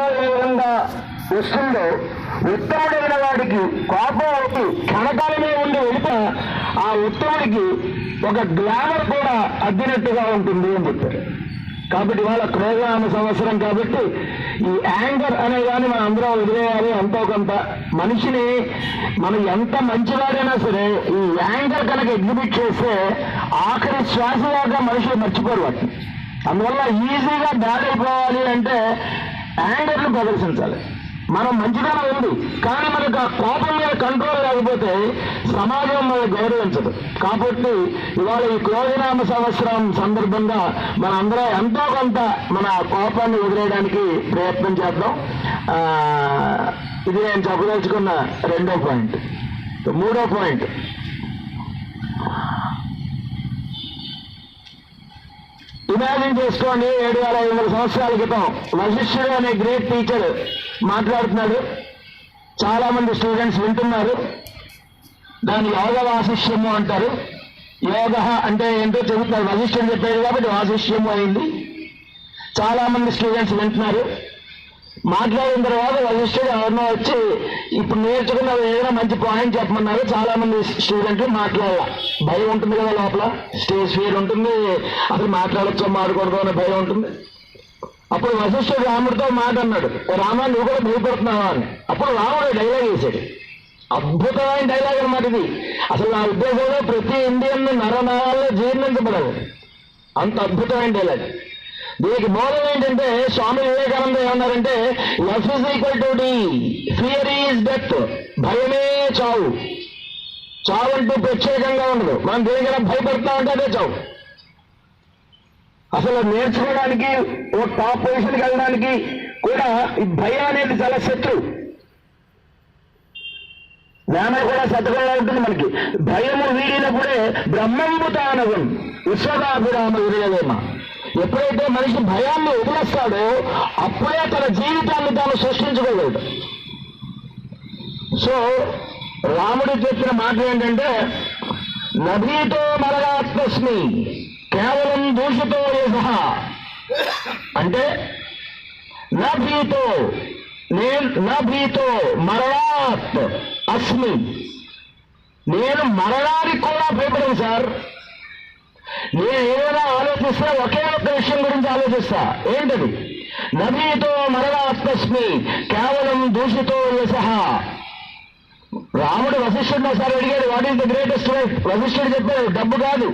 కోపం ఏ విధంగా వస్తుందో ఉత్తముడైన వాడికి కోపం ఒకటి క్షణకాలమే ఉండి వెళ్ళిపో ఆ ఉత్తముడికి ఒక గ్లామర్ కూడా అద్దినట్టుగా ఉంటుంది అని చెప్పారు. కాబట్టి వాళ్ళ క్రోధనామ సంవత్సరం కాబట్టి ఈ యాంగర్ అనే దాన్ని మనం అందరం వదిలేయాలి. ఎంతో కొంత మనిషిని మనం ఎంత మంచివాడైనా సరే ఈ యాంగర్ కనుక ఎగ్జిబిట్ చేస్తే ఆఖరి శ్వాస దాకా మనుషులు మర్చిపోరు వాటిని. అందువల్ల ఈజీగా బ్యాడ్ అయిపోవాలి అంటే యాంగర్ను ప్రదర్శించాలి. మనం మంచిదనం ఉంది కానీ మనకు ఆ కోపం మీద కంట్రోల్ లేకపోతే సమాజం మనల్ని గౌరవించదు. కాబట్టి ఇవాళ ఈ క్రోధనామ సంవత్సరం సందర్భంగా మనందరం ఎంతో కొంత మన కోపాన్ని వదిలేయడానికి ప్రయత్నం చేద్దాం. ఇది నేను చెప్పదలుచుకున్న రెండో పాయింట్. మూడో పాయింట్, ఇమాజిన్ చేసుకోండి, 7500 సంవత్సరాల క్రితం వశిష్ఠుడు అనే గ్రేట్ టీచర్ మాట్లాడుతున్నాడు. చాలా మంది స్టూడెంట్స్ వింటున్నారు. దాన్ని యోగ వాసిష్యము అంటారు. యోగ అంటే ఏంటో చెబుతున్నారు. వశిష్ఠుడు చెప్పాడు కాబట్టి వాసిష్యము అయింది. చాలా మంది స్టూడెంట్స్ వింటున్నారు. మాట్లాడిన తర్వాత వశిష్ఠుడు ఎవరినో వచ్చి ఇప్పుడు నేర్చుకున్న ఏదైనా మంచి పాయింట్ చెప్పమన్నారు. చాలా మంది స్టూడెంట్లు మాట్లాడాల. భయం ఉంటుంది కదా లోపల, స్టేజ్ ఫియర్ ఉంటుంది, అసలు మాట్లాడచ్చో మాట్లాడకూడదు అనే భయం ఉంటుంది. అప్పుడు వశిష్ఠుడు రాముడితో మాట అన్నాడు, రామా నువ్వు కూడా భయపడుతున్నావా అని. అప్పుడు రాముడు డైలాగ్ వేశాడు. అద్భుతమైన డైలాగ్ అన్నమాట ఇది. అసలు నా ఉద్దేశంలో ప్రతి ఇండియన్ నరనరాల్లో జీర్ణించబడదు, అంత అద్భుతమైన డైలాగ్. దీనికి మూలం ఏంటంటే స్వామి వివేకానంద ఏమన్నారంటే F is equal to D, fear is death, భయమే చావు. చావు అంటూ ప్రత్యేకంగా ఉండదు. మనం దేనికైనా భయపడతామంటే అదే చావు. అసలు నేర్చుకోవడానికి ఓ టాప్ పొజిషన్కి వెళ్ళడానికి కూడా ఈ భయం అనేది చాలా శత్రువు. వేమ కూడా శతకంలో ఉంటుంది మనకి. భయము వీడినప్పుడే బ్రహ్మంబు తానవం విశ్వదాభిరామ విరయవేమ. ఎప్పుడైతే మనిషి భయాన్ని వదిలేస్తాడో అప్పుడే తన జీవితాన్ని తాను సృష్టించుకోగలడు. సో రాముడు చెప్పిన మాట ఏంటంటే నభీతో మరగాత్మస్మి కేవలం దూషితో సహా. అంటే నభీతో మరణాత్ అస్మి, నేను మరణానికి కూడా భయపడను సార్. నేను ఏదైనా ఆలోచిస్తే ఒకే ఒక్క విషయం గురించి ఆలోచిస్తా. ఏంటది? నభీతో మరణాత్మస్మి కేవలం దూషితో సహా. రాముడు వశిష్ఠుడిని ఒకసారి అడిగాడు, what is the greatest wealth? వశిష్ఠుడు చెప్పాడు, డబ్బు కాదు,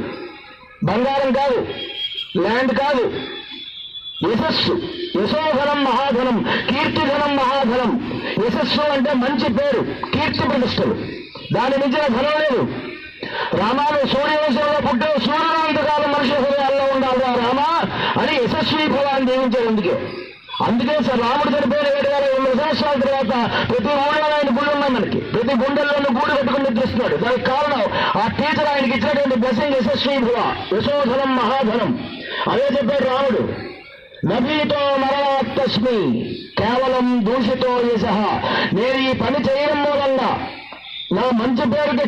బంగారం కాదు, ల్యాండ్ కాదు, యశస్సు. యశోధనం మహాధనం, కీర్తిధనం మహాధనం. యశస్సు అంటే మంచి పేరు, కీర్తి ప్రతిష్టలు. దాని మించిన ధనం లేదు. రామాను సూర్యవంశంలో పుట్టే సూర్యనాంతకాలం మనుషుల హృదయాల్లో ఉండాలి రామా అని యశస్వీ ఫలాన్ని దీవించాడు. అందుకే సార్ రాముడు చనిపోయిన 7500 సంవత్సరాల తర్వాత ప్రతి ఊళ్ళో ఆయన గుళ్ళు ఉన్నాయి మనకి. ప్రతి గుండెల్లోనూ గూడు కట్టుకుని నిద్రిస్తున్నాడు. దానికి కారణం ఆ టీచర్ ఆయనకి ఇచ్చినటువంటి బ్లెస్సింగ్ యశస్వీ భవ, యశోధనం మహాధనం. అదే చెప్పాడు రాముడు. నభీతో మరణాత్మస్మి కేవలం దూషితో యశః. నేను ఈ పని చేయడం మూలంగా నా మంచి పేరుకి